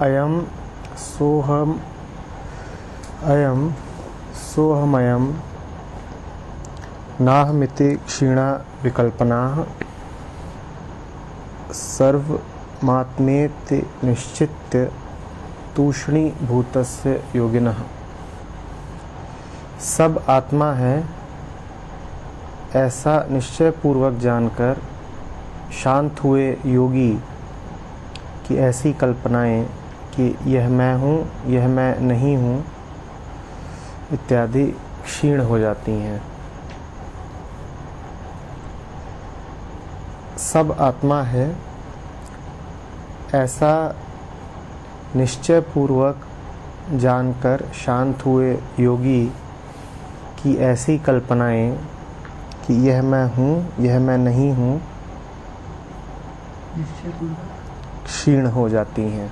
अयम सोहमयम नाहमिति क्षीणा विकल्पनाः सर्वमात्मेति निश्चित्य तूष्णीभूतस्य योगिनः। सब आत्मा है ऐसा निश्चय पूर्वक जानकर शांत हुए योगी की ऐसी कल्पनाएं कि यह मैं हूँ, यह मैं नहीं हूँ इत्यादि क्षीण हो जाती हैं। सब आत्मा है ऐसा निश्चय पूर्वक जानकर शांत हुए योगी की ऐसी कल्पनाएं कि यह मैं हूँ, यह मैं नहीं हूँ क्षीण हो जाती हैं।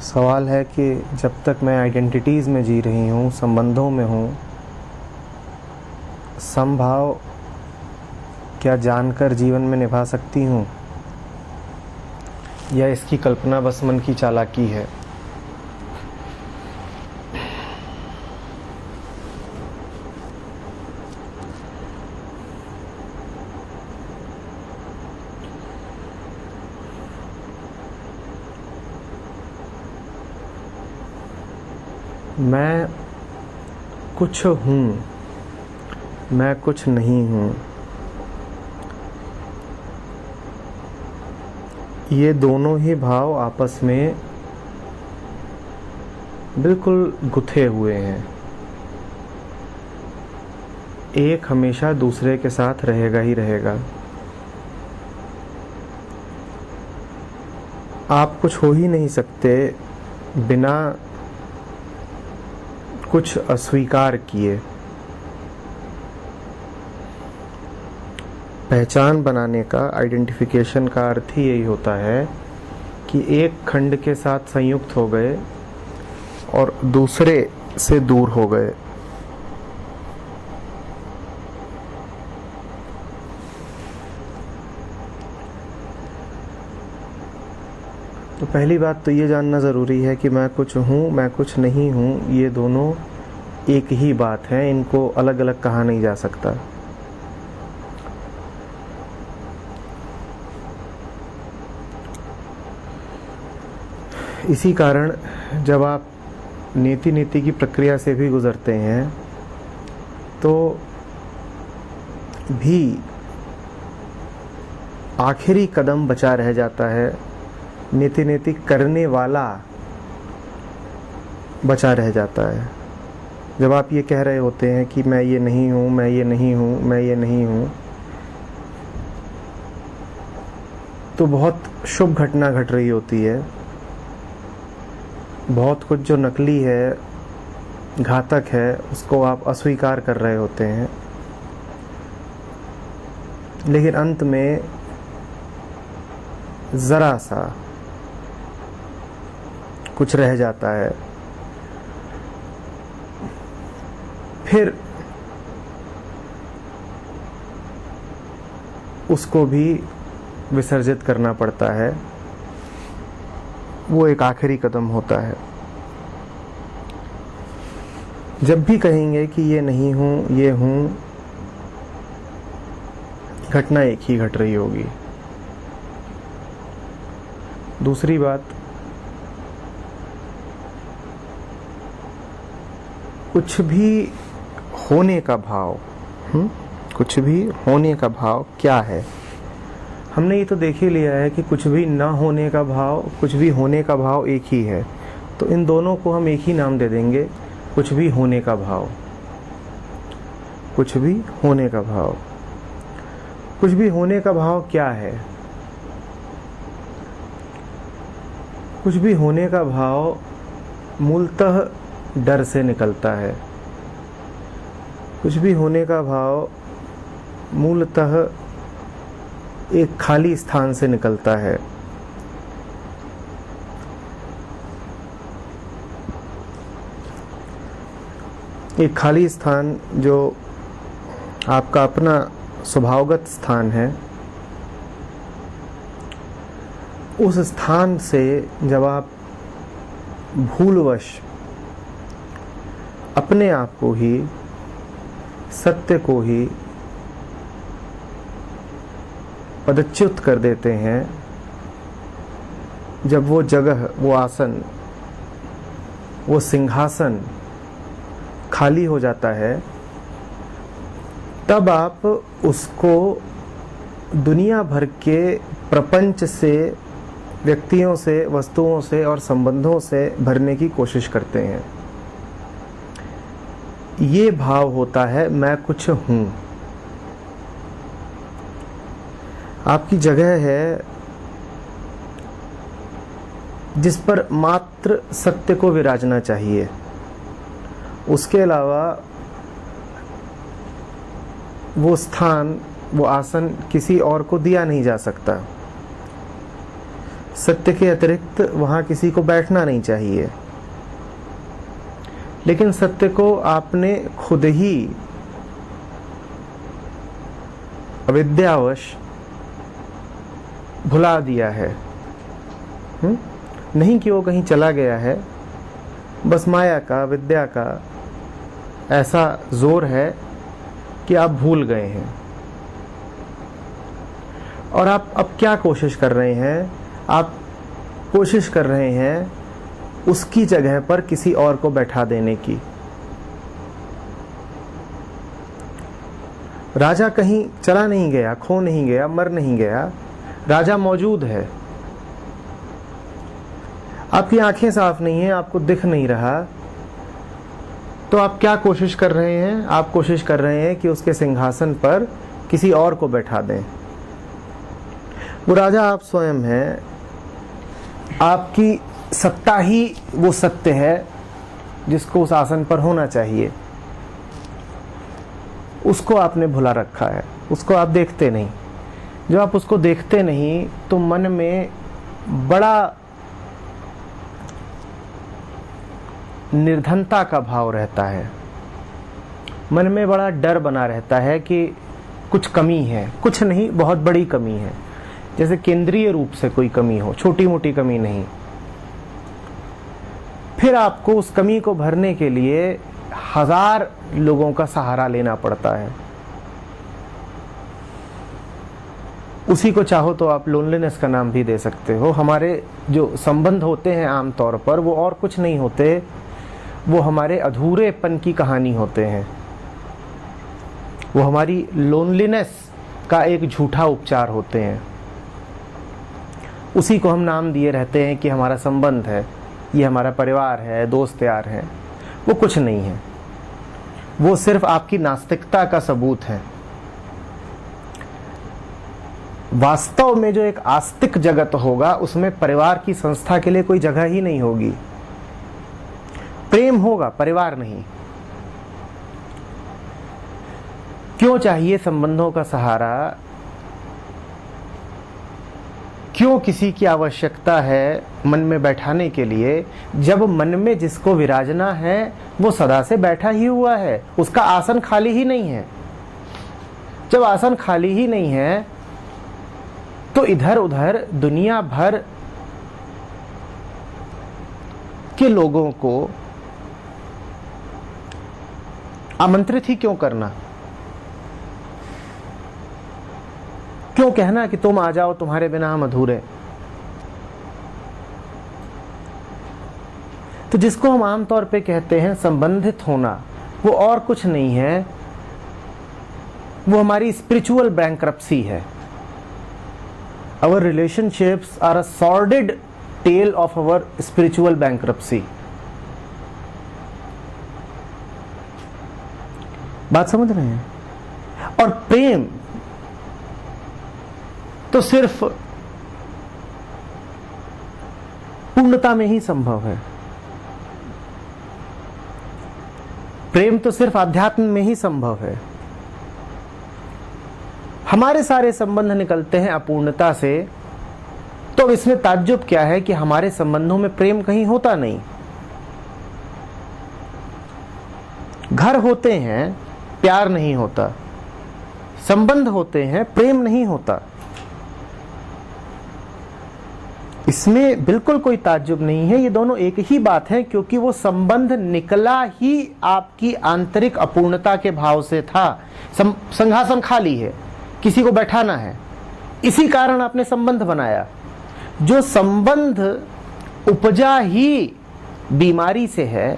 सवाल है कि जब तक मैं आइडेंटिटीज़ में जी रही हूँ, संबंधों में हूँ, समभाव क्या जानकर जीवन में निभा सकती हूँ या इसकी कल्पना बस मन की चालाकी है। मैं कुछ हूँ, मैं कुछ नहीं हूँ, ये दोनों ही भाव आपस में बिल्कुल गुथे हुए हैं। एक हमेशा दूसरे के साथ रहेगा ही रहेगा। आप कुछ हो ही नहीं सकते बिना कुछ अस्वीकार किए। पहचान बनाने का, आइडेंटिफिकेशन का अर्थ ही यही होता है कि एक खंड के साथ संयुक्त हो गए और दूसरे से दूर हो गए। तो पहली बात तो ये जानना ज़रूरी है कि मैं कुछ हूँ, मैं कुछ नहीं हूँ, ये दोनों एक ही बात है, इनको अलग अलग कहा नहीं जा सकता। इसी कारण जब आप नीति की प्रक्रिया से भी गुजरते हैं तो भी आखिरी कदम बचा रह जाता है, नीति करने वाला बचा रह जाता है। जब आप ये कह रहे होते हैं कि मैं ये नहीं हूँ, मैं ये नहीं हूँ, मैं ये नहीं हूँ, तो बहुत शुभ घटना घट रही होती है। बहुत कुछ जो नकली है, घातक है, उसको आप अस्वीकार कर रहे होते हैं। लेकिन अंत में ज़रा सा कुछ रह जाता है। फिर उसको भी विसर्जित करना पड़ता है। वो एक आखिरी कदम होता है। जब भी कहेंगे कि ये नहीं हूँ, ये हूँ, घटना एक ही घट रही होगी। दूसरी बात, कुछ भी होने का भाव, कुछ भी होने का भाव क्या है? हमने ये तो देख ही लिया है कि कुछ भी ना होने का भाव, कुछ भी होने का भाव एक ही है। तो इन दोनों को हम एक ही नाम दे देंगे, कुछ भी होने का भाव। कुछ भी होने का भाव। कुछ भी होने का भाव क्या है? कुछ भी होने का भाव मूलतः डर से निकलता है। कुछ भी होने का भाव मूलतः एक खाली स्थान से निकलता है। एक खाली स्थान जो आपका अपना स्वभावगत स्थान है, उस स्थान से जब आप भूलवश अपने आप को ही, सत्य को ही पदच्युत कर देते हैं, जब वो जगह, वो आसन, वो सिंहासन खाली हो जाता है, तब आप उसको दुनिया भर के प्रपंच से, व्यक्तियों से, वस्तुओं से और संबंधों से भरने की कोशिश करते हैं। ये भाव होता है मैं कुछ हूं। आपकी जगह है जिस पर मात्र सत्य को विराजना चाहिए, उसके अलावा वो स्थान, वो आसन किसी और को दिया नहीं जा सकता। सत्य के अतिरिक्त वहां किसी को बैठना नहीं चाहिए। लेकिन सत्य को आपने खुद ही अविद्यावश भुला दिया है। नहीं कि वो कहीं चला गया है, बस माया का, विद्या का ऐसा जोर है कि आप भूल गए हैं। और आप अब क्या कोशिश कर रहे हैं? आप कोशिश कर रहे हैं उसकी जगह पर किसी और को बैठा देने की। राजा कहीं चला नहीं गया, खो नहीं गया, मर नहीं गया, राजा मौजूद है। आपकी आंखें साफ नहीं है, आपको दिख नहीं रहा, तो आप क्या कोशिश कर रहे हैं? आप कोशिश कर रहे हैं कि उसके सिंहासन पर किसी और को बैठा दें। वो राजा आप स्वयं हैं। आपकी सत्ता ही वो सत्य है जिसको उस आसन पर होना चाहिए। उसको आपने भुला रखा है, उसको आप देखते नहीं। जब आप उसको देखते नहीं तो मन में बड़ा निर्धनता का भाव रहता है, मन में बड़ा डर बना रहता है कि कुछ कमी है। कुछ नहीं, बहुत बड़ी कमी है, जैसे केंद्रीय रूप से कोई कमी हो, छोटी मोटी कमी नहीं। फिर आपको उस कमी को भरने के लिए 1000 लोगों का सहारा लेना पड़ता है। उसी को चाहो तो आप लोनलीनेस का नाम भी दे सकते हो। हमारे जो संबंध होते हैं आमतौर पर, वो और कुछ नहीं होते, वो हमारे अधूरेपन की कहानी होते हैं। वो हमारी लोनलीनेस का एक झूठा उपचार होते हैं। उसी को हम नाम दिए रहते हैं कि हमारा संबंध है, ये हमारा परिवार है, दोस्त यार हैं। वो कुछ नहीं है, वो सिर्फ आपकी नास्तिकता का सबूत है। वास्तव में जो एक आस्तिक जगत होगा, उसमें परिवार की संस्था के लिए कोई जगह ही नहीं होगी। प्रेम होगा, परिवार नहीं। क्यों चाहिए संबंधों का सहारा? क्यों किसी की आवश्यकता है मन में बैठाने के लिए, जब मन में जिसको विराजना है वो सदा से बैठा ही हुआ है, उसका आसन खाली ही नहीं है। जब आसन खाली ही नहीं है तो इधर उधर दुनिया भर के लोगों को आमंत्रित ही क्यों करना? क्यों कहना कि तुम आ जाओ, तुम्हारे बिना हम अधूरे? तो जिसको हम आमतौर पे कहते हैं संबंधित होना, वो और कुछ नहीं है, वो हमारी स्पिरिचुअल बैंक्रप्सी है। Our relationships are a sordid tale of our spiritual bankruptcy. बात समझ रहे हैं? और प्रेम तो सिर्फ पूर्णता में ही संभव है। प्रेम तो सिर्फ आध्यात्म में ही संभव है। हमारे सारे संबंध निकलते हैं अपूर्णता से, तो इसमें ताज्जुब क्या है कि हमारे संबंधों में प्रेम कहीं होता नहीं। घर होते हैं, प्यार नहीं होता, संबंध होते हैं, प्रेम नहीं होता। इसमें बिल्कुल कोई ताज्जुब नहीं है, ये दोनों एक ही बात है, क्योंकि वो संबंध निकला ही आपकी आंतरिक अपूर्णता के भाव से था। संघासन खाली है, किसी को बैठाना है, इसी कारण आपने संबंध बनाया। जो संबंध उपजा ही बीमारी से है,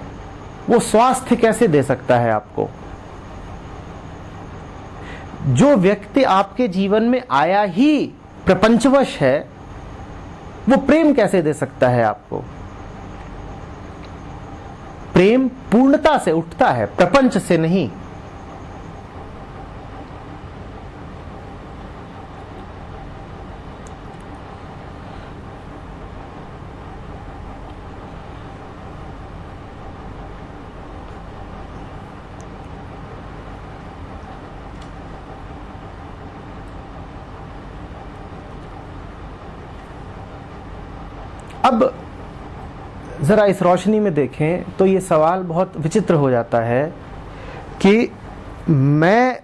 वो स्वास्थ्य कैसे दे सकता है आपको? जो व्यक्ति आपके जीवन में आया ही प्रपंचवश है, वो प्रेम कैसे दे सकता है आपको? प्रेम पूर्णता से उठता है, प्रपंच से नहीं। अब जरा इस रोशनी में देखें तो ये सवाल बहुत विचित्र हो जाता है कि मैं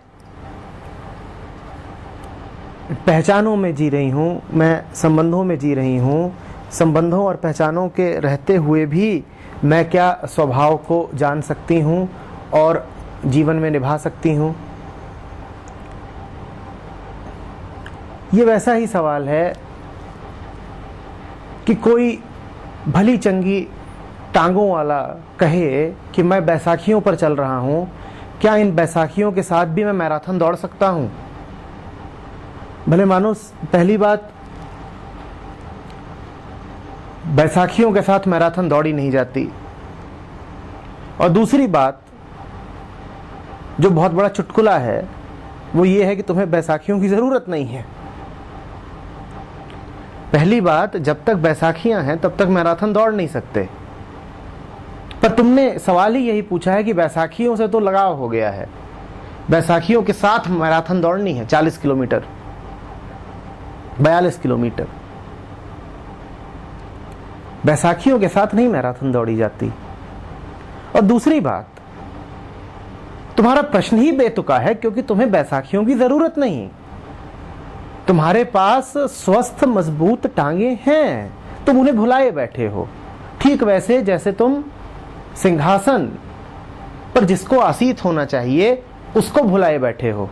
पहचानों में जी रही हूँ, मैं संबंधों में जी रही हूँ, संबंधों और पहचानों के रहते हुए भी मैं क्या स्वभाव को जान सकती हूँ और जीवन में निभा सकती हूँ? ये वैसा ही सवाल है कि कोई भली चंगी टांगों वाला कहे कि मैं बैसाखियों पर चल रहा हूं, क्या इन बैसाखियों के साथ भी मैं मैराथन दौड़ सकता हूं? भले मानो, पहली बात, बैसाखियों के साथ मैराथन दौड़ी नहीं जाती, और दूसरी बात जो बहुत बड़ा चुटकुला है वो ये है कि तुम्हें बैसाखियों की जरूरत नहीं है। पहली बात, जब तक बैसाखियां हैं तब तक मैराथन दौड़ नहीं सकते, पर तुमने सवाल ही यही पूछा है कि बैसाखियों से तो लगाव हो गया है, बैसाखियों के साथ मैराथन दौड़नी है 40 किलोमीटर, 42 किलोमीटर। बैसाखियों के साथ नहीं मैराथन दौड़ी जाती। और दूसरी बात, तुम्हारा प्रश्न ही बेतुका है, क्योंकि तुम्हें बैसाखियों की जरूरत नहीं। तुम्हारे पास स्वस्थ मजबूत टांगे हैं, तुम उन्हें भुलाए बैठे हो। ठीक वैसे जैसे तुम सिंहासन पर जिसको आसीत होना चाहिए उसको भुलाए बैठे हो।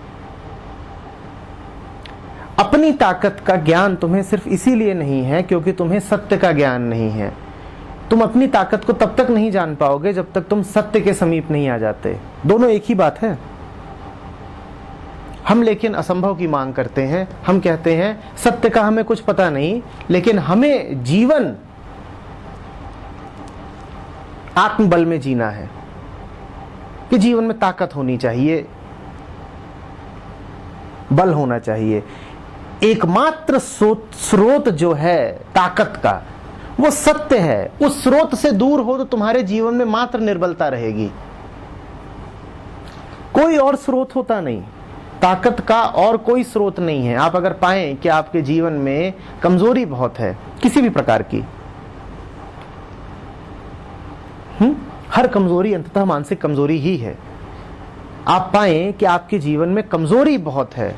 अपनी ताकत का ज्ञान तुम्हें सिर्फ इसीलिए नहीं है क्योंकि तुम्हें सत्य का ज्ञान नहीं है। तुम अपनी ताकत को तब तक नहीं जान पाओगे जब तक तुम सत्य के समीप नहीं आ जाते। दोनों एक ही बात है। हम लेकिन असंभव की मांग करते हैं। हम कहते हैं सत्य का हमें कुछ पता नहीं, लेकिन हमें जीवन आत्मबल में जीना है कि जीवन में ताकत होनी चाहिए, बल होना चाहिए। एकमात्र स्रोत जो है ताकत का वो सत्य है। उस स्रोत से दूर हो तो तुम्हारे जीवन में मात्र निर्बलता रहेगी, कोई और स्रोत होता नहीं। ताकत का और कोई स्रोत नहीं है। आप अगर पाएं कि आपके जीवन में कमजोरी बहुत है किसी भी प्रकार की, हर कमजोरी अंततः मानसिक कमजोरी ही है। आप पाएं कि आपके जीवन में कमजोरी बहुत है,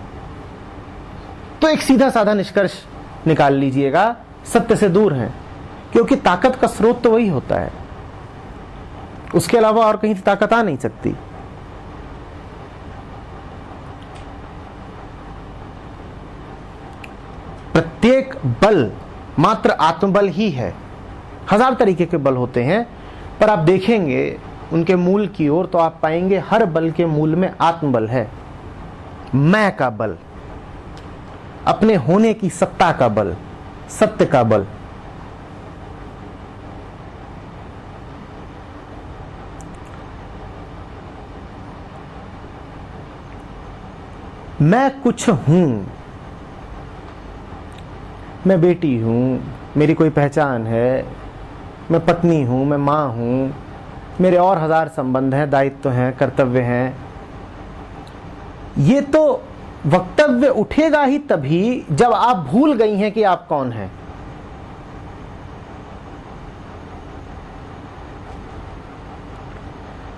तो एक सीधा साधा निष्कर्ष निकाल लीजिएगा, सत्य से दूर हैं, क्योंकि ताकत का स्रोत तो वही होता है, उसके अलावा और कहीं से ताकत आ नहीं सकती। प्रत्येक बल मात्र आत्मबल ही है। हजार तरीके के बल होते हैं, पर आप देखेंगे उनके मूल की ओर तो आप पाएंगे हर बल के मूल में आत्मबल है। मैं का बल, अपने होने की सत्ता का बल, सत्य का बल। मैं कुछ हूं, मैं बेटी हूं, मेरी कोई पहचान है, मैं पत्नी हूं, मैं मां हूं, मेरे और हजार संबंध हैं, दायित्व हैं, कर्तव्य हैं। ये तो वक्तव्य उठेगा ही तभी जब आप भूल गई हैं कि आप कौन हैं।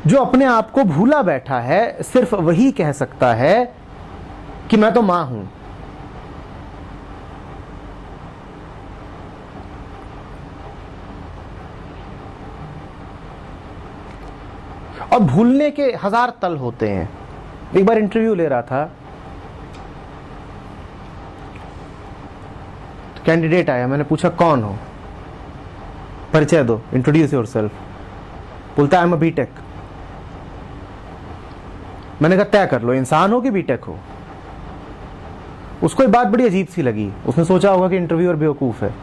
जो अपने आप को भूला बैठा है, सिर्फ वही कह सकता है कि मैं तो मां हूं। और भूलने के हजार तल होते हैं। एक बार इंटरव्यू ले रहा था, कैंडिडेट आया, मैंने पूछा कौन हो, परिचय दो, इंट्रोड्यूस योरसेल्फ। बोलता है आई एम अ बीटेक। मैंने कहा तय कर लो, इंसान हो कि बीटेक हो। उसको ये बात बड़ी अजीब सी लगी, उसने सोचा होगा कि इंटरव्यूअर बेवकूफ है।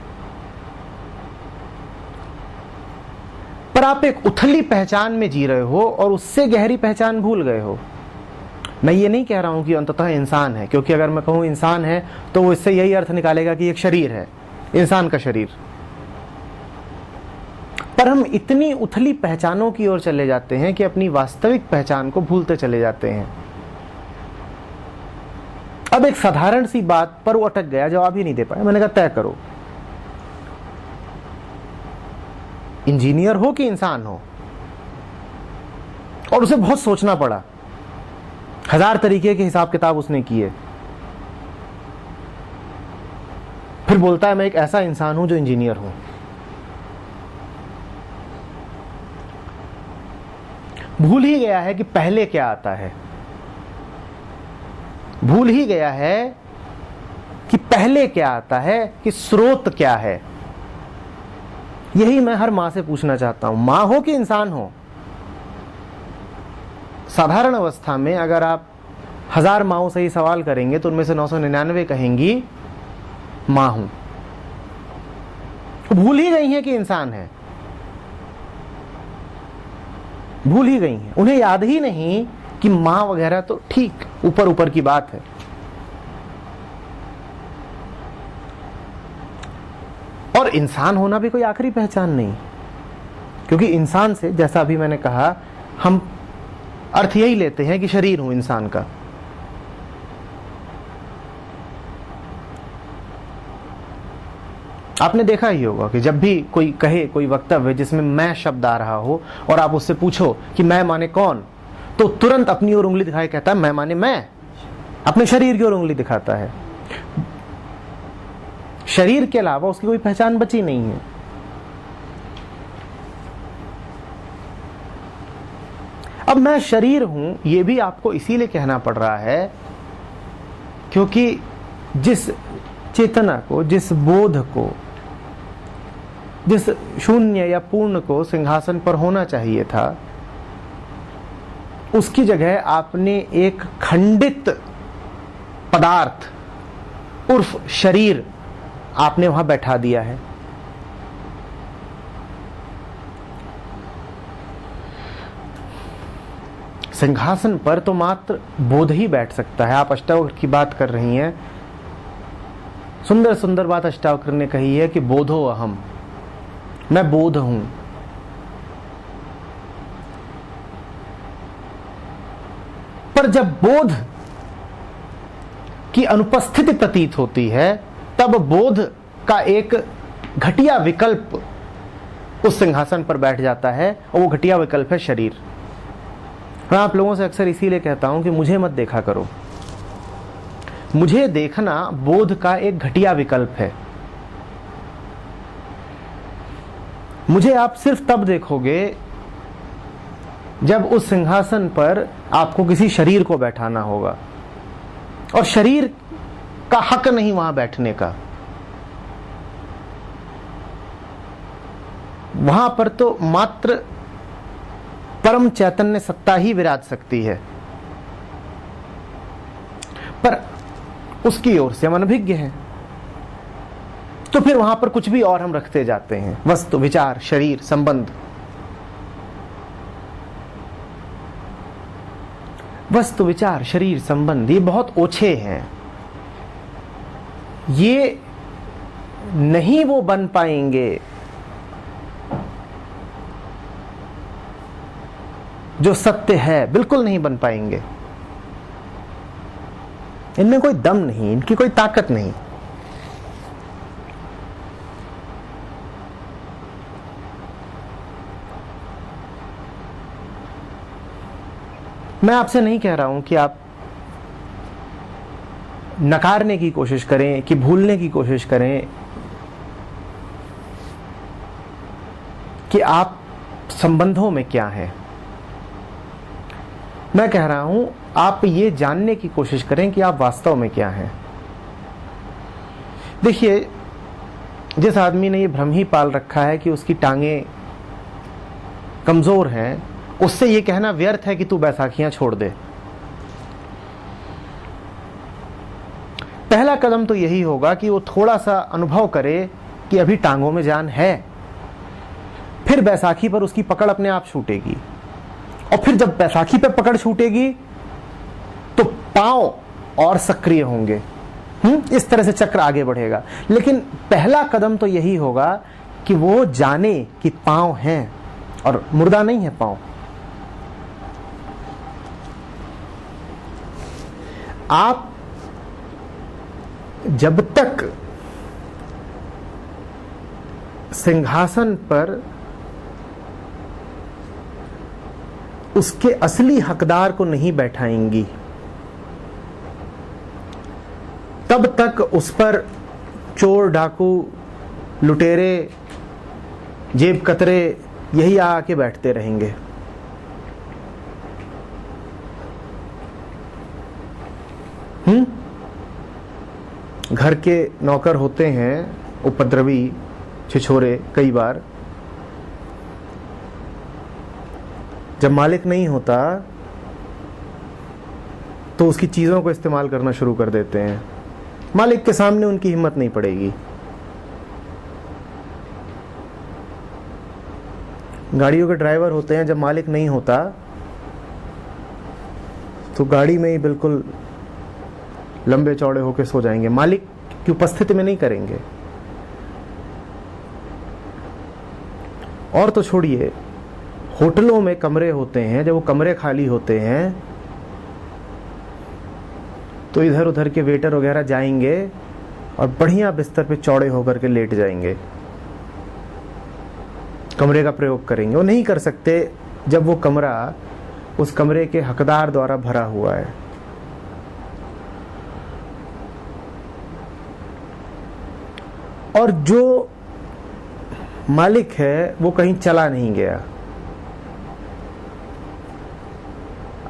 पर आप एक उथली पहचान में जी रहे हो और उससे गहरी पहचान भूल गए हो। मैं ये नहीं कह रहा हूं कि अंततः इंसान है, क्योंकि अगर मैं कहूं इंसान है तो वो इससे यही अर्थ निकालेगा कि एक शरीर है, इंसान का शरीर। पर हम इतनी उथली पहचानों की ओर चले जाते हैं कि अपनी वास्तविक पहचान को भूलते चले जाते हैं। अब एक साधारण सी बात पर वो अटक गया, जवाब ही नहीं दे पाया। मैंने कहा तय करो, इंजीनियर हो कि इंसान हो। और उसे बहुत सोचना पड़ा, हजार तरीके के हिसाब किताब उसने किए। फिर बोलता है मैं एक ऐसा इंसान हूं जो इंजीनियर हूं। भूल ही गया है कि पहले क्या आता है, भूल ही गया है कि पहले क्या आता है, कि स्रोत क्या है। यही मैं हर मां से पूछना चाहता हूं, मां हो कि इंसान हो। साधारण अवस्था में अगर आप 1000 माओं से ही सवाल करेंगे तो उनमें से 999 कहेंगी मां हूं। भूल ही गई हैं कि इंसान है, भूल ही गई हैं। उन्हें याद ही नहीं कि मां वगैरह तो ठीक ऊपर ऊपर की बात है। और इंसान होना भी कोई आखिरी पहचान नहीं, क्योंकि इंसान से, जैसा अभी मैंने कहा, हम अर्थ यही लेते हैं कि शरीर हूं इंसान का। आपने देखा ही होगा कि जब भी कोई कहे कोई वक्तव्य जिसमें मैं शब्द आ रहा हो और आप उससे पूछो कि मैं माने कौन, तो तुरंत अपनी ओर उंगली दिखाई कहता है मैं माने मैं। अपने शरीर की ओर उंगली दिखाता है। शरीर के अलावा उसकी कोई पहचान बची नहीं है। अब मैं शरीर हूं, यह भी आपको इसीलिए कहना पड़ रहा है क्योंकि जिस चेतना को, जिस बोध को, जिस शून्य या पूर्ण को सिंहासन पर होना चाहिए था, उसकी जगह आपने एक खंडित पदार्थ उर्फ शरीर आपने वहां बैठा दिया है। सिंहासन पर तो मात्र बोध ही बैठ सकता है। आप अष्टावक्र की बात कर रही हैं, सुंदर सुंदर बात अष्टावक्र ने कही है कि बोधो अहम, मैं बोध हूं। पर जब बोध की अनुपस्थिति प्रतीत होती है, तब बोध का एक घटिया विकल्प उस सिंहासन पर बैठ जाता है, और वो घटिया विकल्प है शरीर। मैं आप लोगों से अक्सर इसीलिए कहता हूं कि मुझे मत देखा करो। मुझे देखना बोध का एक घटिया विकल्प है। मुझे आप सिर्फ तब देखोगे जब उस सिंहासन पर आपको किसी शरीर को बैठाना होगा, और शरीर का हक नहीं वहां बैठने का। वहां पर तो मात्र परम चैतन्य सत्ता ही विराज सकती है। पर उसकी ओर से हम अनभिज्ञ हैं, तो फिर वहां पर कुछ भी और हम रखते जाते हैं, वस्तु, विचार, शरीर, संबंध। वस्तु, विचार, शरीर, संबंध, ये बहुत ओछे हैं। ये नहीं वो बन पाएंगे जो सत्य है, बिल्कुल नहीं बन पाएंगे। इनमें कोई दम नहीं, इनकी कोई ताकत नहीं। मैं आपसे नहीं कह रहा हूं कि आप नकारने की कोशिश करें, कि भूलने की कोशिश करें कि आप संबंधों में क्या हैं। मैं कह रहा हूं आप ये जानने की कोशिश करें कि आप वास्तव में क्या हैं। देखिए, जिस आदमी ने ये भ्रम ही पाल रखा है कि उसकी टांगें कमजोर हैं, उससे ये कहना व्यर्थ है कि तू बैसाखियां छोड़ दे। पहला कदम तो यही होगा कि वो थोड़ा सा अनुभव करे कि अभी टांगों में जान है, फिर बैसाखी पर उसकी पकड़ अपने आप छूटेगी, और फिर जब बैसाखी पर पकड़ छूटेगी तो पांव और सक्रिय होंगे। इस तरह से चक्र आगे बढ़ेगा। लेकिन पहला कदम तो यही होगा कि वो जाने कि पांव हैं और मुर्दा नहीं है पांव। आप जब तक सिंहासन पर उसके असली हकदार को नहीं बैठाएंगी, तब तक उस पर चोर, डाकू, लुटेरे, जेब कतरे यही आके बैठते रहेंगे। घर के नौकर होते हैं उपद्रवी, छिछोरे। कई बार जब मालिक नहीं होता तो उसकी चीजों को इस्तेमाल करना शुरू कर देते हैं। मालिक के सामने उनकी हिम्मत नहीं पड़ेगी। गाड़ियों के ड्राइवर होते हैं, जब मालिक नहीं होता तो गाड़ी में ही बिल्कुल लंबे चौड़े होकर सो जाएंगे, मालिक की उपस्थिति में नहीं करेंगे। और तो छोड़िए, होटलों में कमरे होते हैं, जब वो कमरे खाली होते हैं तो इधर उधर के वेटर वगैरह जाएंगे और बढ़िया बिस्तर पे चौड़े होकर के लेट जाएंगे, कमरे का प्रयोग करेंगे। वो नहीं कर सकते जब वो कमरा उस कमरे के हकदार द्वारा भरा हुआ है। और जो मालिक है वो कहीं चला नहीं गया।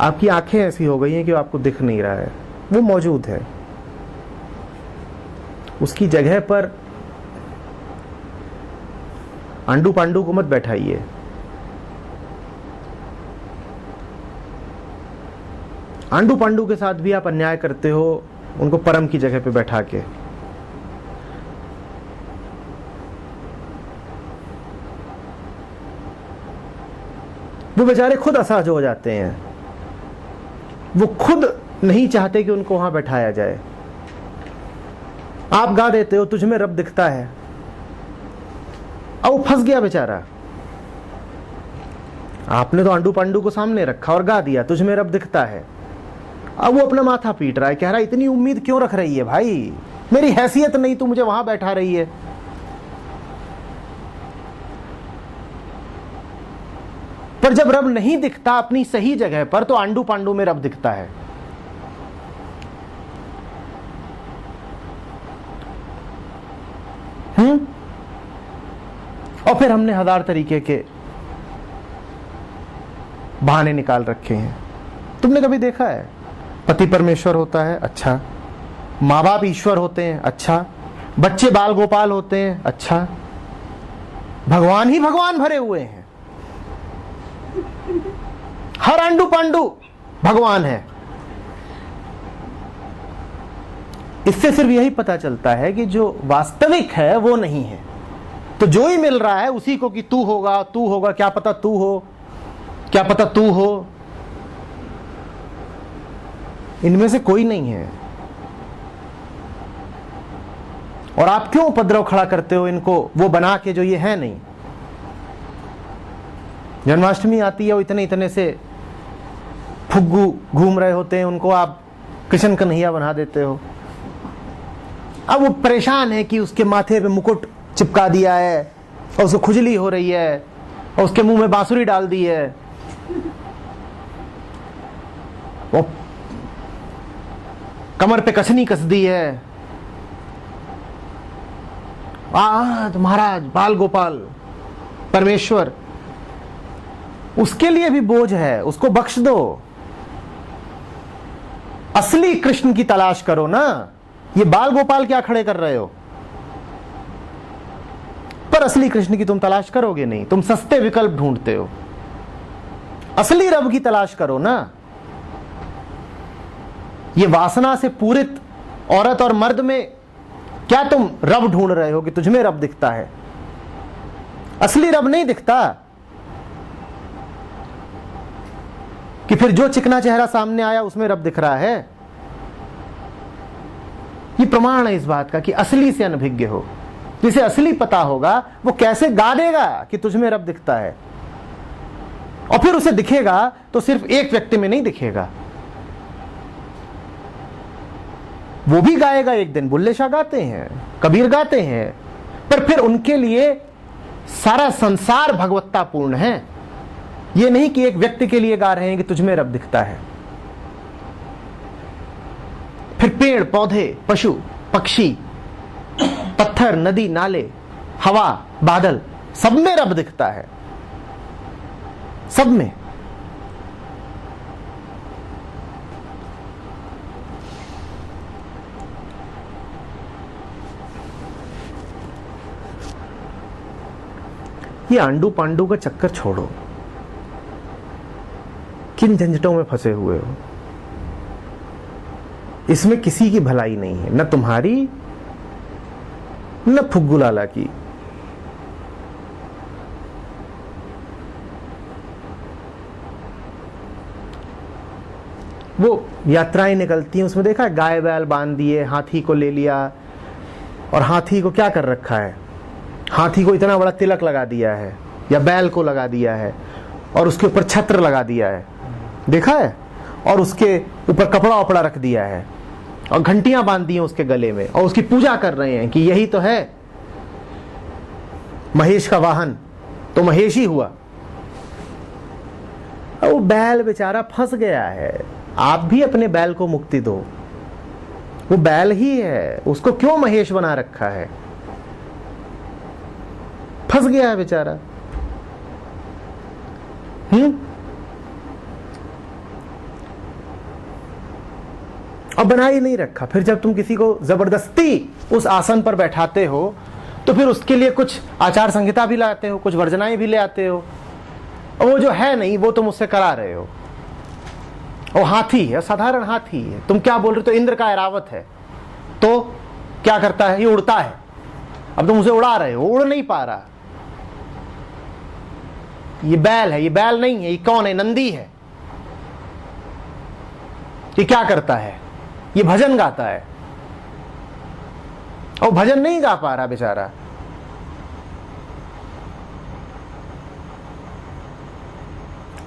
आपकी आंखें ऐसी हो गई हैं कि आपको दिख नहीं रहा है, वो मौजूद है। उसकी जगह पर आंडू पांडू को मत बैठाइए। आंडू पांडू के साथ भी आप अन्याय करते हो, उनको परम की जगह पे बैठा के। वो बेचारे खुद असहज हो जाते हैं, वो खुद नहीं चाहते कि उनको वहां बैठाया जाए। आप गा देते हो तुझ में रब दिखता है, अब वो फंस गया बेचारा। आपने तो आंडू पांडू को सामने रखा और गा दिया तुझ में रब दिखता है। अब वो अपना माथा पीट रहा है, कह रहा है इतनी उम्मीद क्यों रख रही है भाई, मेरी हैसियत नहीं, तू मुझे वहां बैठा रही है। पर जब रब नहीं दिखता अपनी सही जगह पर, तो आंडू पांडू में रब दिखता है। और फिर हमने हजार तरीके के बहाने निकाल रखे हैं। तुमने कभी देखा है पति परमेश्वर होता है, अच्छा, माँ बाप ईश्वर होते हैं, अच्छा, बच्चे बाल गोपाल होते हैं, अच्छा, भगवान ही भगवान भरे हुए हैं, हर आंडू पांडू भगवान है। इससे सिर्फ यही पता चलता है कि जो वास्तविक है वो नहीं है। तो जो ही मिल रहा है उसी को कि तू होगा, तू होगा, क्या पता तू हो, क्या पता तू हो। इनमें से कोई नहीं है। और आप क्यों उपद्रव खड़ा करते हो इनको वो बना के जो ये है नहीं। जन्माष्टमी आती है, वो इतने इतने से फुग्गू घूम रहे होते हैं, उनको आप कृष्ण कन्हैया बना देते हो। अब वो परेशान है कि उसके माथे पे मुकुट चिपका दिया है और उसको खुजली हो रही है और उसके मुंह में बांसुरी डाल दी है। वो कमर पे कसनी कस दी है, महाराज बाल गोपाल परमेश्वर, उसके लिए भी बोझ है, उसको बख्श दो। असली कृष्ण की तलाश करो ना, ये बाल गोपाल क्या खड़े कर रहे हो? पर असली कृष्ण की तुम तलाश करोगे नहीं, तुम सस्ते विकल्प ढूंढते हो। असली रब की तलाश करो ना। ये वासना से पूरित औरत और मर्द में क्या तुम रब ढूंढ रहे हो कि तुझमें रब दिखता है? असली रब नहीं दिखता। कि फिर जो चिकना चेहरा सामने आया उसमें रब दिख रहा है। ये प्रमाण है इस बात का कि असली से अनभिज्ञ हो। जिसे असली पता होगा वो कैसे गा देगा कि तुझमें रब दिखता है। और फिर उसे दिखेगा तो सिर्फ एक व्यक्ति में नहीं दिखेगा, वो भी गाएगा एक दिन। बुल्ले शाह गाते हैं, कबीर गाते हैं, पर फिर उनके लिए सारा संसार भगवत्तापूर्ण है। ये नहीं कि एक व्यक्ति के लिए गा रहे हैं कि तुझमें रब दिखता है। फिर पेड़ पौधे, पशु पक्षी, पत्थर, नदी नाले, हवा, बादल, सब में रब दिखता है, सब में। ये आंडू पांडू का चक्कर छोड़ो, किन झंझटों में फंसे हुए हो। इसमें किसी की भलाई नहीं है, न तुम्हारी न फुग्गू लाला की। वो यात्राएं निकलती हैं, उसमें देखा गाय बैल बांध दिए, हाथी को ले लिया, और हाथी को क्या कर रखा है? हाथी को इतना बड़ा तिलक लगा दिया है, या बैल को लगा दिया है, और उसके ऊपर छत्र लगा दिया है, देखा है? और उसके ऊपर कपड़ा वपड़ा रख दिया है, और घंटियां बांध दी हैं उसके गले में, और उसकी पूजा कर रहे हैं कि यही तो है महेश का वाहन, तो महेश ही हुआ। वो बैल बेचारा फंस गया है। आप भी अपने बैल को मुक्ति दो, वो बैल ही है, उसको क्यों महेश बना रखा है? फंस गया है बेचारा। और बना ही नहीं रखा। फिर जब तुम किसी को जबरदस्ती उस आसन पर बैठाते हो तो फिर उसके लिए कुछ आचार संहिता भी लाते हो, कुछ वर्जनाएं भी ले आते हो, और वो जो है नहीं वो तुम उससे करा रहे हो। वो हाथी है, साधारण हाथी है। तुम क्या बोल रहे हो? तो इंद्र का ऐरावत है, तो क्या करता है? ये उड़ता है। अब तुम उसे उड़ा रहे हो, उड़ नहीं पा रहा। ये बैल है, ये बैल नहीं है। ये कौन है? नंदी है। ये क्या करता है? ये भजन गाता है, और भजन नहीं गा पा रहा बेचारा।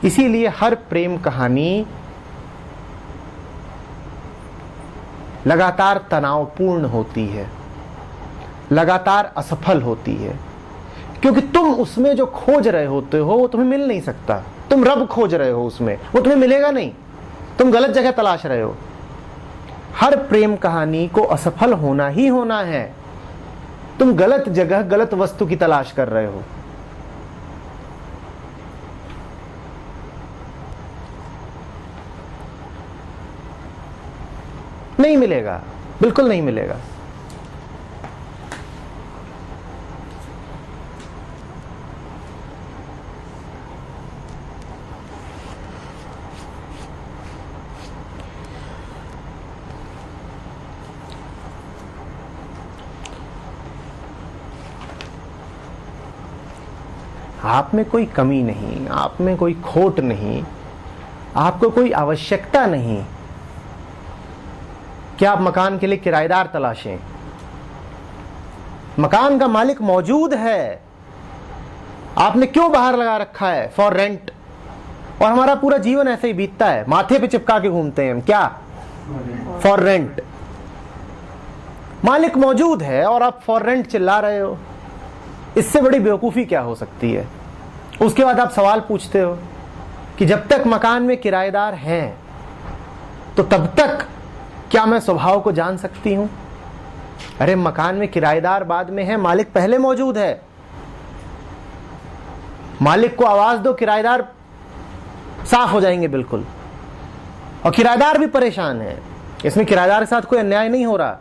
इसीलिए हर प्रेम कहानी लगातार तनावपूर्ण होती है, लगातार असफल होती है, क्योंकि तुम उसमें जो खोज रहे होते हो वो तुम्हें मिल नहीं सकता। तुम रब खोज रहे हो उसमें, वो तुम्हें मिलेगा नहीं। तुम गलत जगह तलाश रहे हो। हर प्रेम कहानी को असफल होना ही होना है। तुम गलत जगह गलत वस्तु की तलाश कर रहे हो। नहीं मिलेगा, बिल्कुल नहीं मिलेगा। आप में कोई कमी नहीं, आप में कोई खोट नहीं, आपको कोई आवश्यकता नहीं कि आप मकान के लिए किराएदार तलाशें। मकान का मालिक मौजूद है, आपने क्यों बाहर लगा रखा है? For rent. और हमारा पूरा जीवन ऐसे ही बीतता है, माथे पे चिपका के घूमते हैं हम। क्या? For rent. मालिक मौजूद है और आप फॉर रेंट चिल्ला रहे हो। इससे बड़ी बेवकूफी क्या हो सकती है? उसके बाद आप सवाल पूछते हो कि जब तक मकान में किराएदार हैं तो तब तक क्या मैं स्वभाव को जान सकती हूं? अरे मकान में किराएदार बाद में है, मालिक पहले मौजूद है। मालिक को आवाज दो, किराएदार साफ हो जाएंगे बिल्कुल। और किराएदार भी परेशान है, इसमें किराएदार के साथ कोई अन्याय नहीं हो रहा।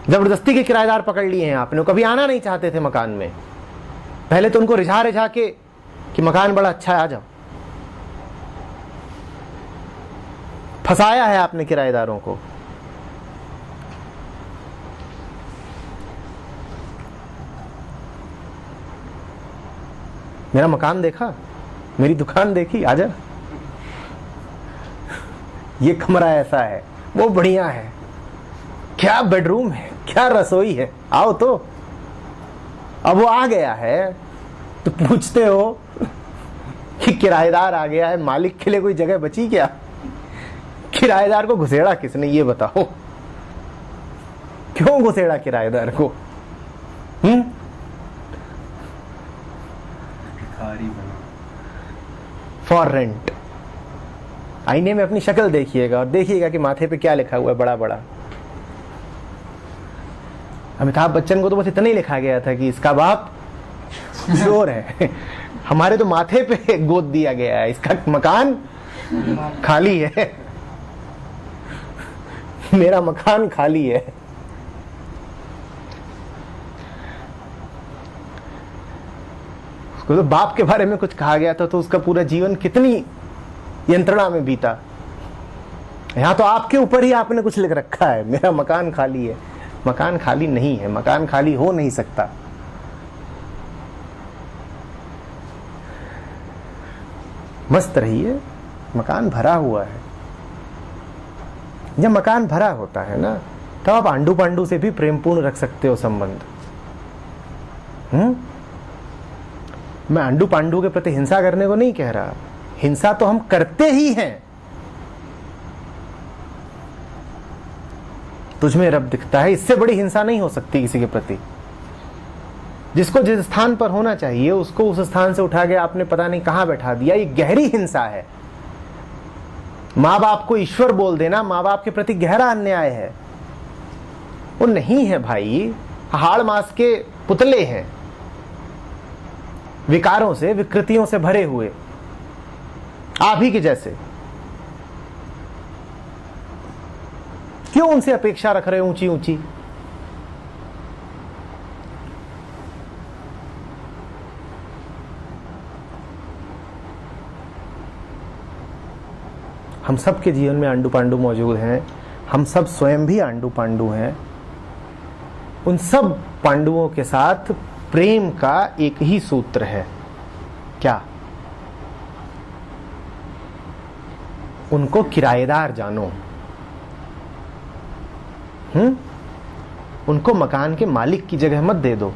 जबरदस्ती के किराएदार पकड़ लिए हैं आपने, कभी आना नहीं चाहते थे मकान में। पहले तो उनको रिझा रिझा के कि मकान बड़ा अच्छा है, आ जाओ। फंसाया है आपने किराएदारों को। मेरा मकान देखा, मेरी दुकान देखी, आजा। ये कमरा ऐसा है, वो बढ़िया है, क्या बेडरूम है, क्या रसोई है, आओ तो। अब वो आ गया है तो पूछते हो कि किराएदार आ गया है, मालिक के लिए कोई जगह बची क्या? किराएदार को घुसेड़ा किसने, ये बताओ। क्यों घुसेड़ा किराएदार को? For rent. आईने में अपनी शक्ल देखिएगा और देखिएगा कि माथे पे क्या लिखा हुआ है बड़ा बड़ा। अमिताभ बच्चन को तो बस इतना ही लिखा गया था कि इसका बाप चोर है। हमारे तो माथे पे गोद दिया गया है, इसका मकान खाली है। मेरा मकान खाली है। उसको तो बाप के बारे में कुछ कहा गया था, तो उसका पूरा जीवन कितनी यंत्रणा में बीता। यहां तो आपके ऊपर ही आपने कुछ लिख रखा है, मेरा मकान खाली है। मकान खाली नहीं है, मकान खाली हो नहीं सकता। मस्त रहिए, मकान भरा हुआ है। जब मकान भरा होता है ना, तब आप आंडू पांडू से भी प्रेमपूर्ण रख सकते हो संबंध। मैं आंडू पांडू के प्रति हिंसा करने को नहीं कह रहा, हिंसा तो हम करते ही हैं। तुझमें रब दिखता है, इससे बड़ी हिंसा नहीं हो सकती किसी के प्रति। जिसको जिस स्थान पर होना चाहिए उसको उस स्थान से उठा के आपने पता नहीं कहां बैठा दिया, ये गहरी हिंसा है। मां बाप को ईश्वर बोल देना मां बाप के प्रति गहरा अन्याय है। वो नहीं है भाई, हाड़ मास के पुतले हैं, विकारों से विकृतियों से भरे हुए, आप ही के जैसे। क्यों उनसे अपेक्षा रख रहे हो ऊंची ऊंची? हम सब के जीवन में आंडू पांडू मौजूद हैं, हम सब स्वयं भी आंडू पांडू हैं। उन सब पांडुओं के साथ प्रेम का एक ही सूत्र है, क्या? उनको किराएदार जानो। उनको मकान के मालिक की जगह मत दे दो।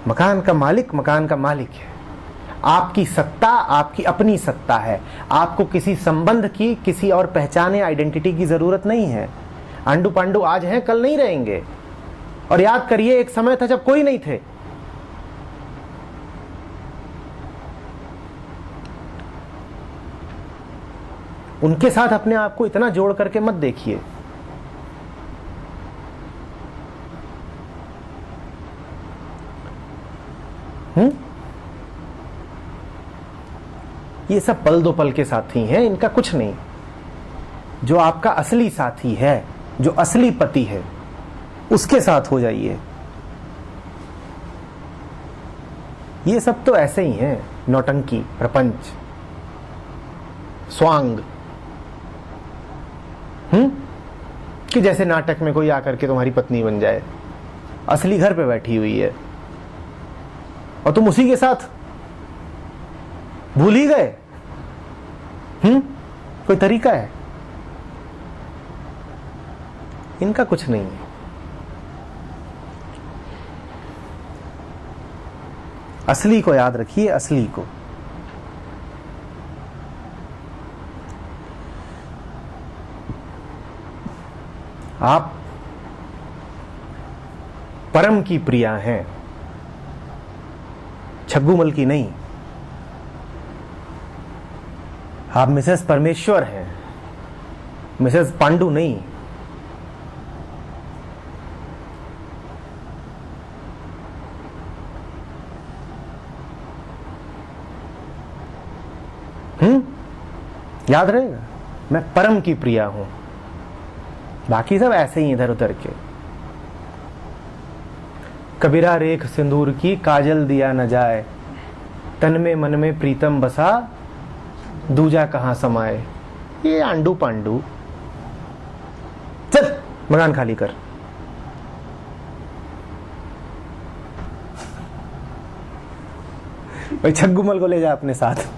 मकान का मालिक मकान का मालिक है। आपकी सत्ता आपकी अपनी सत्ता है। आपको किसी संबंध की, किसी और पहचाने आइडेंटिटी की जरूरत नहीं है। आंडू पांडू आज हैं, कल नहीं रहेंगे। और याद करिए, एक समय था जब कोई नहीं थे। उनके साथ अपने आप को इतना जोड़ करके मत देखिए। ये सब पल दो पल के साथी हैं, इनका कुछ नहीं। जो आपका असली साथी है, जो असली पति है, उसके साथ हो जाइए। ये सब तो ऐसे ही हैं, नौटंकी, प्रपंच, स्वांग। कि जैसे नाटक में कोई आकर के तुम्हारी पत्नी बन जाए, असली घर पे बैठी हुई है और तुम उसी के साथ भूल ही गए। कोई तरीका है? इनका कुछ नहीं है। असली को याद रखिए, असली को। आप परम की प्रिया हैं, छग्गूमल की नहीं। आप मिसेस परमेश्वर हैं, मिसेस पांडु नहीं। याद रहेगा, मैं परम की प्रिया हूं, बाकी सब ऐसे ही इधर उधर के। कबीरा रेख सिंदूर की काजल दिया न जाए, तन में मन में प्रीतम बसा, दूजा कहां समाए। ये आंडू पांडू। चल मकान खाली कर। भाई छग्गूमल को ले जा अपने साथ।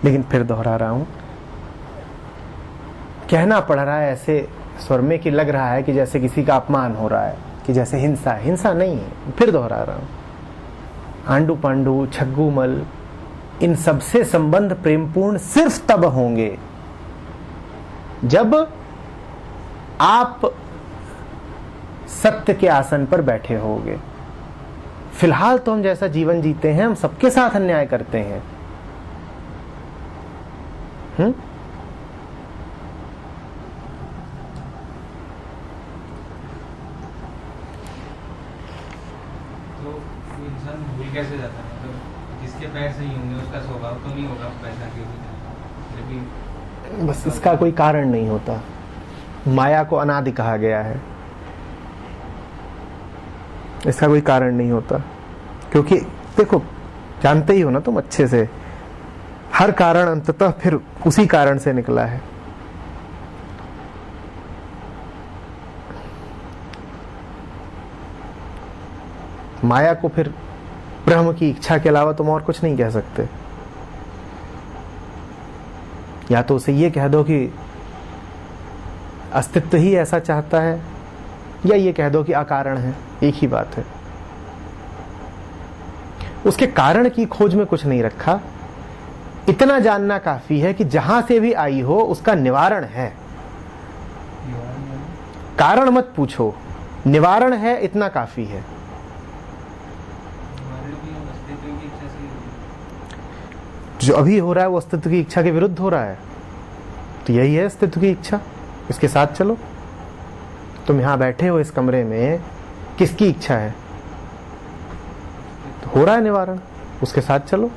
लेकिन फिर दोहरा रहा हूं, कहना पड़ रहा है ऐसे स्वर में कि लग रहा है कि जैसे किसी का अपमान हो रहा है, कि जैसे हिंसा है। हिंसा नहीं है। फिर दोहरा रहा हूं, आंडू पांडू, छग्गूमल, इन सबसे संबंध प्रेमपूर्ण सिर्फ तब होंगे जब आप सत्य के आसन पर बैठे होगे। फिलहाल तो हम जैसा जीवन जीते हैं, हम सबके साथ अन्याय करते हैं। तो इंसान भूल कैसे जाता है? मतलब जिसके पैर सही होंगे उसका स्वभाव तो नहीं होगा पैसा के भी, लेकिन बस इसका कोई कारण नहीं होता। माया को अनादि कहा गया है, इसका कोई कारण नहीं होता। क्योंकि देखो, जानते ही हो ना तुम अच्छे से, हर कारण अंततः फिर उसी कारण से निकला है। माया को फिर ब्रह्म की इच्छा के अलावा तुम और कुछ नहीं कह सकते। या तो उसे ये कह दो कि अस्तित्व ही ऐसा चाहता है, या ये कह दो कि अकारण है, एक ही बात है। उसके कारण की खोज में कुछ नहीं रखा। इतना जानना काफी है कि जहां से भी आई हो उसका निवारण है। कारण मत पूछो, निवारण है, इतना काफी है। जो अभी हो रहा है वो अस्तित्व की इच्छा के विरुद्ध हो रहा है, तो यही है अस्तित्व की इच्छा। इसके साथ चलो। तुम यहां बैठे हो इस कमरे में, किसकी इच्छा है? तो हो रहा है निवारण, उसके साथ चलो।